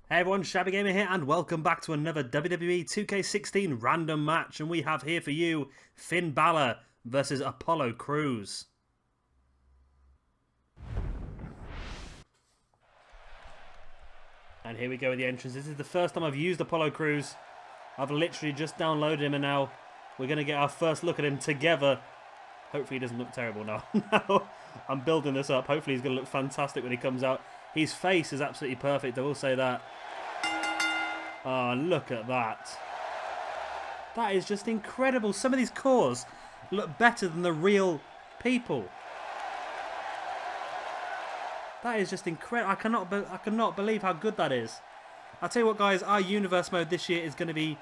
Hey everyone, Shabby Gamer here, and welcome back to another WWE 2K16 random match. And we have here for you Finn Balor versus Apollo Crews. And here we go with the entrance. This is the first time I've used Apollo Crews. I've literally just downloaded him, and now we're going to get our first look at him together. Hopefully he doesn't look terrible now. No, I'm building this up. Hopefully he's going to look fantastic when he comes out. His face is absolutely perfect, I will say that. Oh, look at that. That is just incredible. Some of these cores look better than the real people. That is just incredible. I cannot believe how good that is. I'll tell you what, guys, our universe mode this year is going to be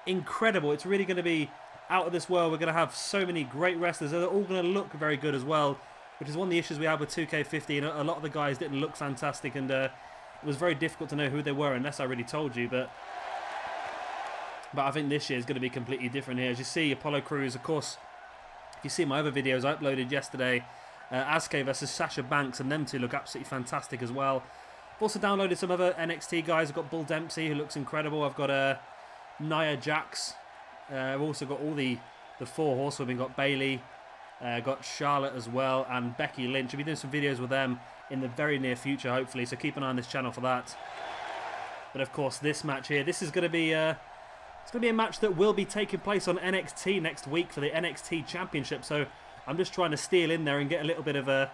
incredible. It's really going to be out of this world. We're going to have so many great wrestlers. They're all going to look very good as well, which is one of the issues we had with 2K15. A lot of the guys didn't look fantastic, and it was very difficult to know who they were unless I really told you. But I think this year is going to be completely different here. As you see, Apollo Crews, of course, if you see my other videos I uploaded yesterday, Asuka versus Sasha Banks, and them two look absolutely fantastic as well. I've also downloaded some other NXT guys. I've got Bull Dempsey, who looks incredible. I've got Nia Jax. I've also got all the four horsewomen. Got Bayley, got Charlotte as well, and Becky Lynch. I'll be doing some videos with them in the very near future, hopefully, so keep an eye on this channel for that. But of course, this match here, this is going to be it's going to be a match that will be taking place on NXT next week for the NXT Championship. So I'm just trying to steal in there and get a little bit ahead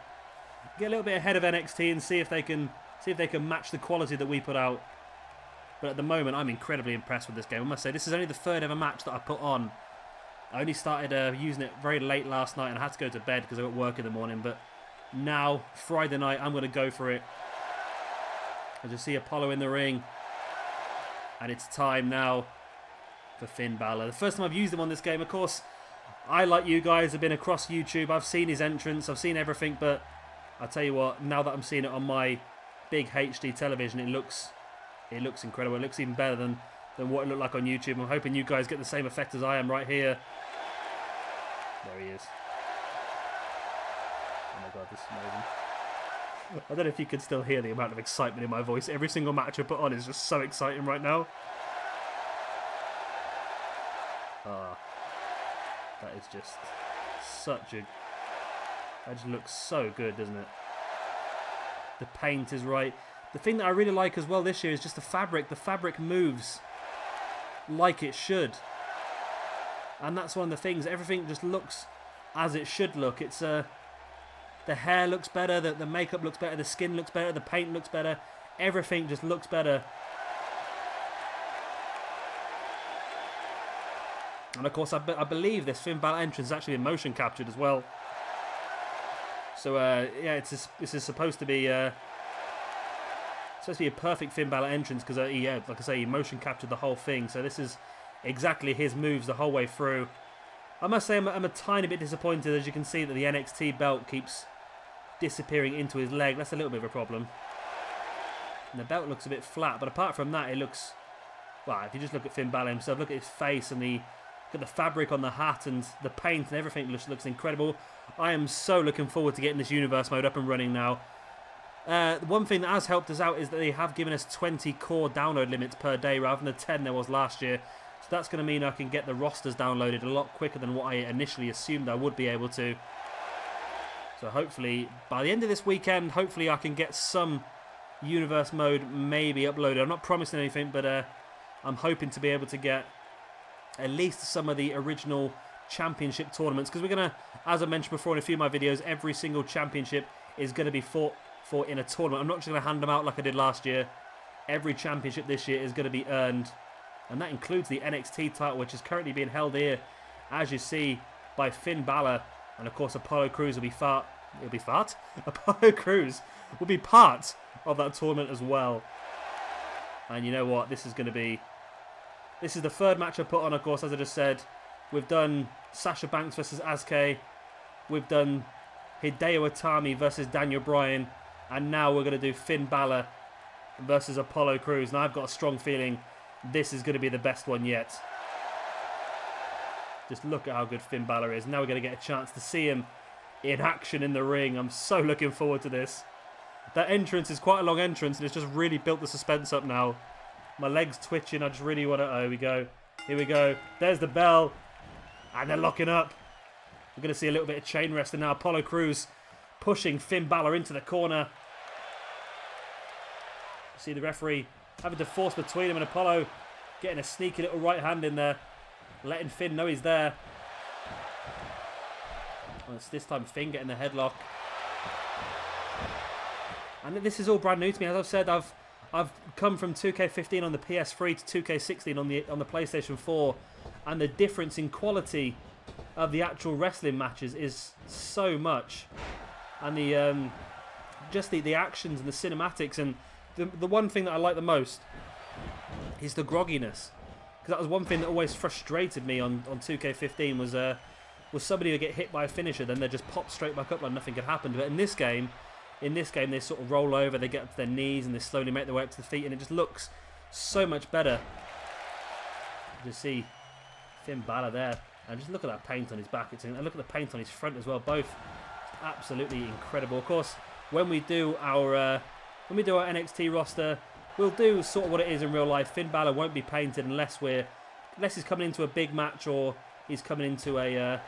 of NXT and see if they can match the quality that we put out. But at the moment, I'm incredibly impressed with this game. I must say, this is only the third ever match that I put on. I only started using it very late last night, and I had to go to bed because I got work in the morning. But now, Friday night, I'm going to go for it. I just see Apollo in the ring, and it's time now for Finn Balor. The first time I've used him on this game, of course, I, like you guys, have been across YouTube. I've seen his entrance, I've seen everything, but I'll tell you what, now that I'm seeing it on my big HD television, it looks incredible. It looks even better than what it looked like on YouTube. I'm hoping you guys get the same effect as I am right here. There he is. Oh my god, this is amazing. I don't know if you can still hear the amount of excitement in my voice. Every single match I put on is just so exciting right now. That is just such a... That just looks so good, doesn't it? The paint is right. The thing that I really like as well this year is just the fabric. The fabric moves like it should. And that's one of the things. Everything just looks as it should look. It's the hair looks better, the makeup looks better, the skin looks better, the paint looks better. Everything just looks better. And of course, I believe this Finn Balor entrance is actually been motion captured as well. So yeah, this is supposed to be a perfect Finn Balor entrance because like I say, he motion captured the whole thing. So this is exactly his moves the whole way through. I must say I'm a tiny bit disappointed, as you can see, that the NXT belt keeps disappearing into his leg. That's a little bit of a problem. And the belt looks a bit flat, but apart from that, it looks... Well, if you just look at Finn Balor himself, look at his face and look at the fabric on the hat and the paint and everything looks incredible. I am so looking forward to getting this universe mode up and running now. One thing that has helped us out is that they have given us 20 core download limits per day rather than the 10 there was last year. So that's going to mean I can get the rosters downloaded a lot quicker than what I initially assumed I would be able to. So hopefully, by the end of this weekend, hopefully I can get some universe mode maybe uploaded. I'm not promising anything, but I'm hoping to be able to get at least some of the original championship tournaments, because we're going to, as I mentioned before in a few of my videos, every single championship is going to be fought for in a tournament. I'm not just going to hand them out like I did last year. Every championship this year is going to be earned, and that includes the NXT title, which is currently being held here, as you see, by Finn Balor, and of course Apollo Crews will be Apollo Crews will be part of that tournament as well. And you know what? This is the third match I put on, of course, as I just said. We've done Sasha Banks versus Asuka. We've done Hideo Itami versus Daniel Bryan. And now we're going to do Finn Balor versus Apollo Crews. And I've got a strong feeling this is going to be the best one yet. Just look at how good Finn Balor is. Now we're going to get a chance to see him in action in the ring. I'm so looking forward to this. That entrance is quite a long entrance, and it's just really built the suspense up now. My leg's twitching. I just really want to... Oh, here we go. Here we go. There's the bell. And they're locking up. We're going to see a little bit of chain wrestling now. Apollo Crews pushing Finn Balor into the corner. See the referee having to force between him and Apollo. Getting a sneaky little right hand in there. Letting Finn know he's there. Well, it's this time Finn getting the headlock. And this is all brand new to me. As I've said, I've come from 2K15 on the PS3 to 2K16 on the PlayStation 4, and the difference in quality of the actual wrestling matches is so much, and the just the actions and the cinematics, and the one thing that I like the most is the grogginess, because that was one thing that always frustrated me on 2K15 was somebody would get hit by a finisher, then they just pop straight back up like nothing could happen. But in this game they sort of roll over, they get up to their knees, and they slowly make their way up to the feet, and it just looks so much better. You just see Finn Balor there, and just look at that paint on his back, and look at the paint on his front as well. Both absolutely incredible. Of course, when we do our NXT roster, we'll do sort of what it is in real life. Finn Balor won't be painted unless he's coming into a big match or he's coming into a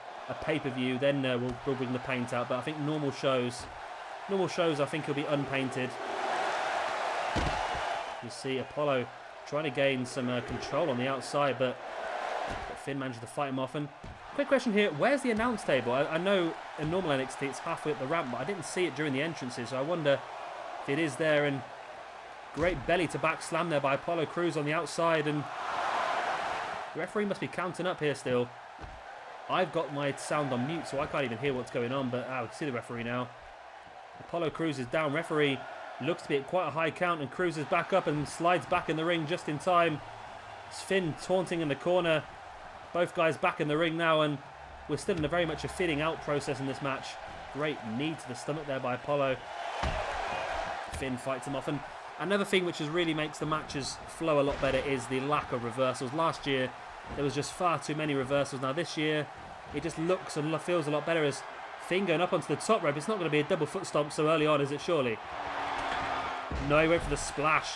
pay-per-view. Then we'll bring the paint out. But I think normal shows, I think he'll be unpainted. You see Apollo trying to gain some control on the outside, but Finn managed to fight him off. And quick question here, where's the announce table? I know in normal NXT it's halfway up the ramp, but I didn't see it during the entrances, so I wonder if it is there. And great belly to back slam there by Apollo Crews on the outside, and the referee must be counting up here still. I've got my sound on mute, so I can't even hear what's going on, but I can see the referee now. Apollo Crews is down. Referee looks to be at quite a high count, and Crews is back up and slides back in the ring just in time. It's Finn taunting in the corner. Both guys back in the ring now, and we're still in very much a fitting out process in this match. Great knee to the stomach there by Apollo. Finn fights him off. And another thing which really makes the matches flow a lot better is the lack of reversals. Last year, there was just far too many reversals. Now this year, it just looks and feels a lot better as Finn going up onto the top rope. It's not going to be a double foot stomp so early on, is it, surely? No, he went for the splash.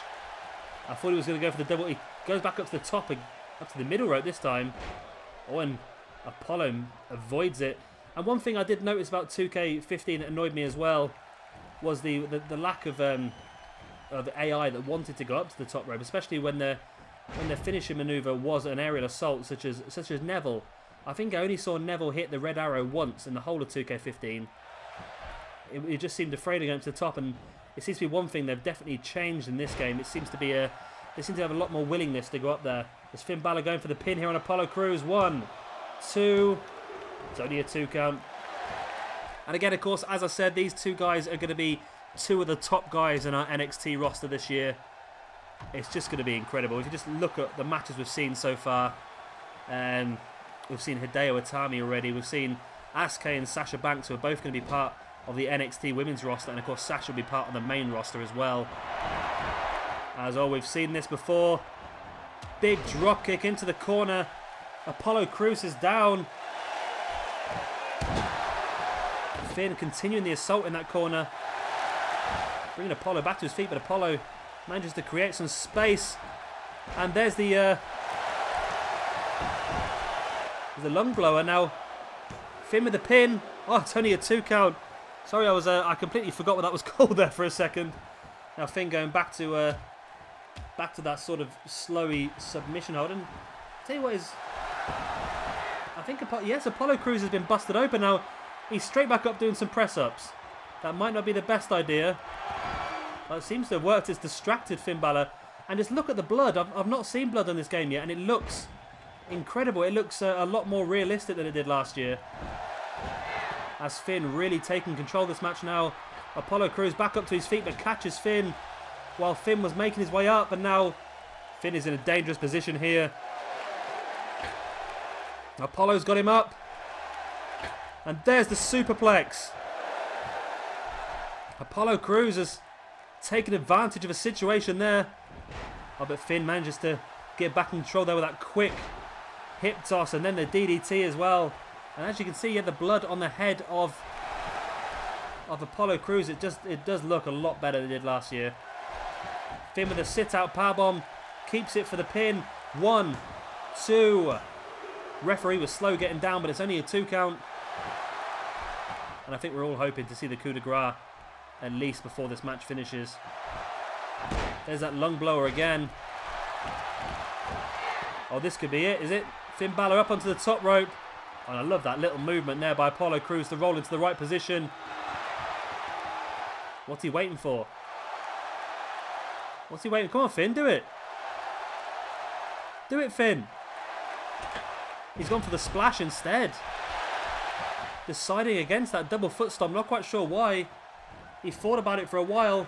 I thought he was going to go for the double. He goes back up to the top, up to the middle rope this time. Oh, and Apollo avoids it. And one thing I did notice about 2K15 that annoyed me as well was the lack of AI that wanted to go up to the top rope, especially when their finishing maneuver was an aerial assault, such as Neville. I think I only saw Neville hit the red arrow once in the whole of 2K15. He just seemed afraid of going to the top, and it seems to be one thing they've definitely changed in this game. It seems to be they seem to have a lot more willingness to go up there. There's Finn Balor going for the pin here on Apollo Crews. 1, 2. It's only a 2 count. And again, of course, as I said, these two guys are going to be two of the top guys in our NXT roster this year. It's just going to be incredible. If you just look at the matches we've seen so far, we've seen Hideo Itami already. We've seen Asuka and Sasha Banks, who are both going to be part of the NXT women's roster. And of course, Sasha will be part of the main roster as well. As all, we've seen this before. Big drop kick into the corner. Apollo Crews is down. Finn continuing the assault in that corner. Bringing Apollo back to his feet, but Apollo manages to create some space. And there's the lung blower. Now, Finn with the pin. Oh, it's only a 2 count. Sorry, I completely forgot what that was called there for a second. Now Finn going back to that sort of slowy submission hold. And tell you what is, I think Apollo Crews has been busted open now. He's straight back up doing some press-ups. That might not be the best idea. But it seems to have worked. It's distracted Finn Balor. And just look at the blood. I've not seen blood in this game yet, and it looks incredible. It looks a lot more realistic than it did last year. As Finn really taking control of this match now. Apollo Crews back up to his feet, but catches Finn while Finn was making his way up. And now Finn is in a dangerous position here. Apollo's got him up. And there's the superplex. Apollo Crews has taken advantage of a situation there. Oh, but Finn manages to get back in control there with that quick hip toss and then the DDT as well. And as you can see, the blood on the head of of Apollo Crews, it does look a lot better than it did last year. Finn with a sit-out powerbomb, keeps it for the pin. 1, 2. Referee was slow getting down, but it's only a 2 count. And I think we're all hoping to see the coup de grace at least before this match finishes. There's that lung blower again. Oh, this could be it, is it? Finn Balor up onto the top rope. And I love that little movement there by Apollo Crews to roll into the right position. What's he waiting for? What's he waiting? Come on, Finn, do it. Do it, Finn. He's gone for the splash instead. Deciding against that double foot stomp. Not quite sure why. He thought about it for a while.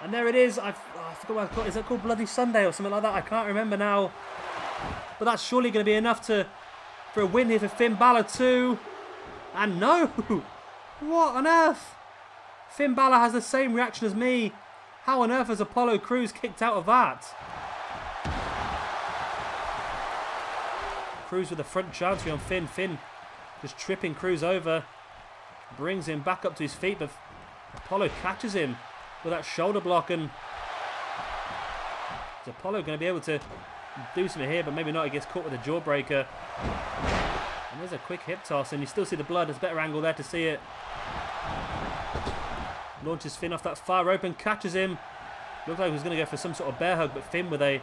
And there it is. I forgot what it's called. Is it called Bloody Sunday or something like that? I can't remember now. But that's surely going to be enough for a win here for Finn Balor too. And no! What on earth? Finn Balor has the same reaction as me. How on earth has Apollo Crews kicked out of that? Crews with the front chancery on Finn. Finn just tripping Crews over. Brings him back up to his feet, but Apollo catches him with that shoulder block. And is Apollo going to be able to do something here? But maybe not. He gets caught with a jawbreaker. And there's a quick hip toss, and you still see the blood. There's a better angle there to see it. Launches Finn off that far rope and catches him. Looked like he was going to go for some sort of bear hug, but Finn with a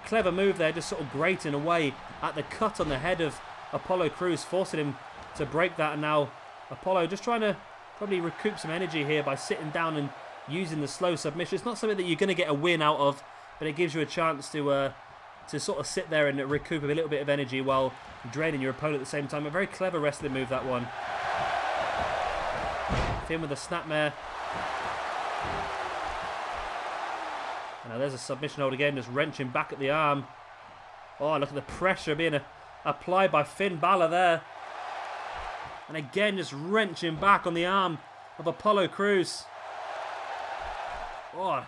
clever move there, just sort of grating away at the cut on the head of Apollo Crews, forcing him to break that. And now Apollo just trying to probably recoup some energy here by sitting down and using the slow submission. It's not something that you're going to get a win out of, but it gives you a chance to sort of sit there and recoup a little bit of energy while draining your opponent at the same time. A very clever wrestling move, that one. Finn with a snapmare. Now there's a submission hold again, just wrenching back at the arm. Oh, look at the pressure being applied by Finn Balor there. And again, just wrenching back on the arm of Apollo Crews. Oh,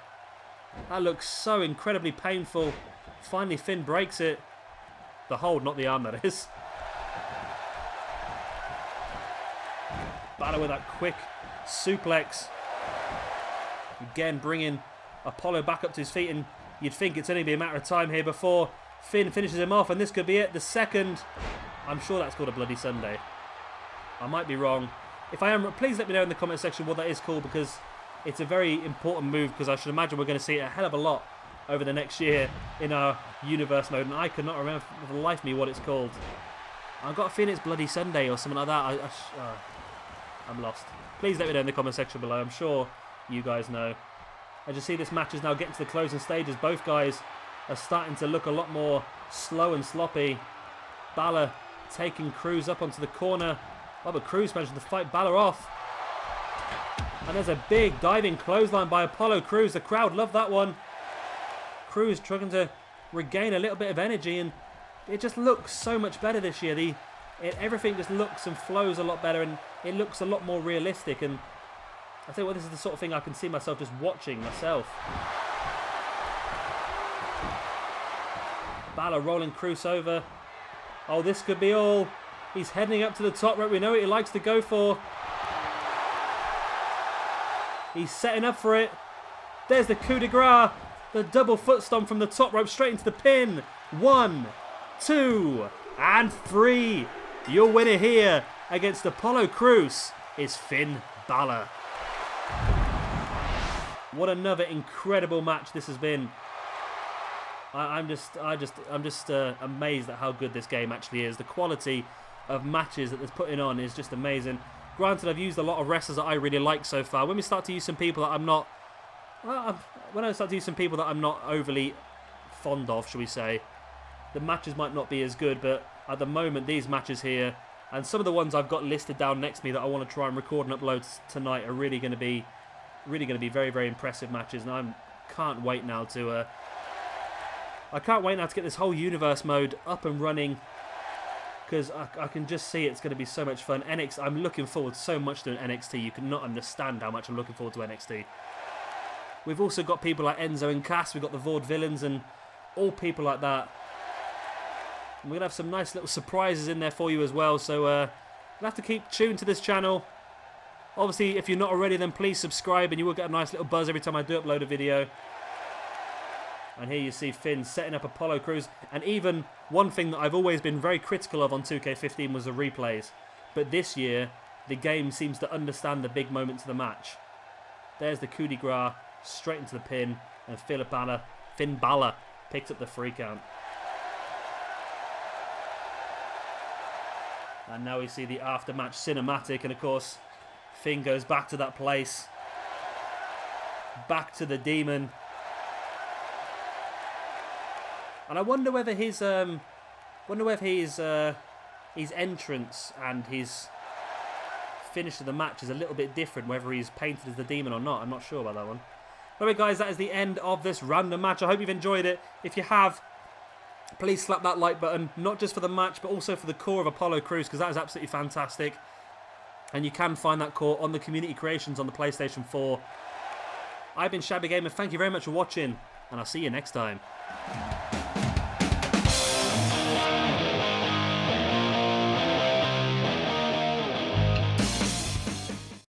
that looks so incredibly painful. Finally, Finn breaks it. The hold, not the arm, that is. Balor with that quick suplex. Again, bringing Apollo back up to his feet, and you'd think it's only be a matter of time here before Finn finishes him off, and this could be it. The second. I'm sure that's called a Bloody Sunday. I might be wrong. If I am, please let me know in the comment section what that is called, because it's a very important move, because I should imagine we're going to see it a hell of a lot over the next year in our universe mode, and I could not remember for the life of me what it's called. I've got a feeling it's Bloody Sunday or something like that. I'm lost. Please let me know in the comment section below. I'm sure you guys know. As you see, this match is now getting to the closing stages. Both guys are starting to look a lot more slow and sloppy. Balor taking Crews up onto the corner. Oh, but Crews managed to fight Balor off. And there's a big diving clothesline by Apollo Crews. The crowd loved that one. Crews trying to regain a little bit of energy, and it just looks so much better this year. Everything just looks and flows a lot better, and it looks a lot more realistic. And I tell you what, this is the sort of thing I can see myself just watching myself. Balor rolling Crews over. Oh, this could be all. He's heading up to the top rope. We know what he likes to go for. He's setting up for it. There's the coup de grace. The double foot stomp from the top rope straight into the pin. 1, 2, and 3. Your winner here against Apollo Crews is Finn Balor. What another incredible match this has been. I'm just amazed at how good this game actually is. The quality of matches that it's putting on is just amazing. Granted, I've used a lot of wrestlers that I really like so far. When we start to use some people that I'm not, when I start to use some people that I'm not overly fond of, shall we say, the matches might not be as good. But at the moment, these matches here, and some of the ones I've got listed down next to me that I want to try and record and upload tonight, are really going to be very, very impressive matches. And I can't wait now to get this whole universe mode up and running, because I can just see it's going to be so much fun. I'm looking forward so much to an NXT. You cannot understand how much I'm looking forward to NXT. We've also got people like Enzo and Cass. We've got the Vaude Villains and all people like that. And we're going to have some nice little surprises in there for you as well. So you'll have to keep tuned to this channel. Obviously, if you're not already, then please subscribe and you will get a nice little buzz every time I do upload a video. And here you see Finn setting up Apollo Crews. And even one thing that I've always been very critical of on 2K15 was the replays. But this year, the game seems to understand the big moments of the match. There's the coup de grace, straight into the pin. And Finn Balor picks up the 3 count. And now we see the after-match cinematic. And of course, Finn goes back to that place. Back to the Demon. And I wonder whether his entrance and his finish of the match is a little bit different, whether he's painted as the Demon or not. I'm not sure about that one. Anyway, guys, that is the end of this random match. I hope you've enjoyed it. If you have, please slap that like button, not just for the match, but also for the core of Apollo Crews, because that is absolutely fantastic. And you can find that core on the community creations on the PlayStation 4. I've been Shabby Gamer. Thank you very much for watching, and I'll see you next time.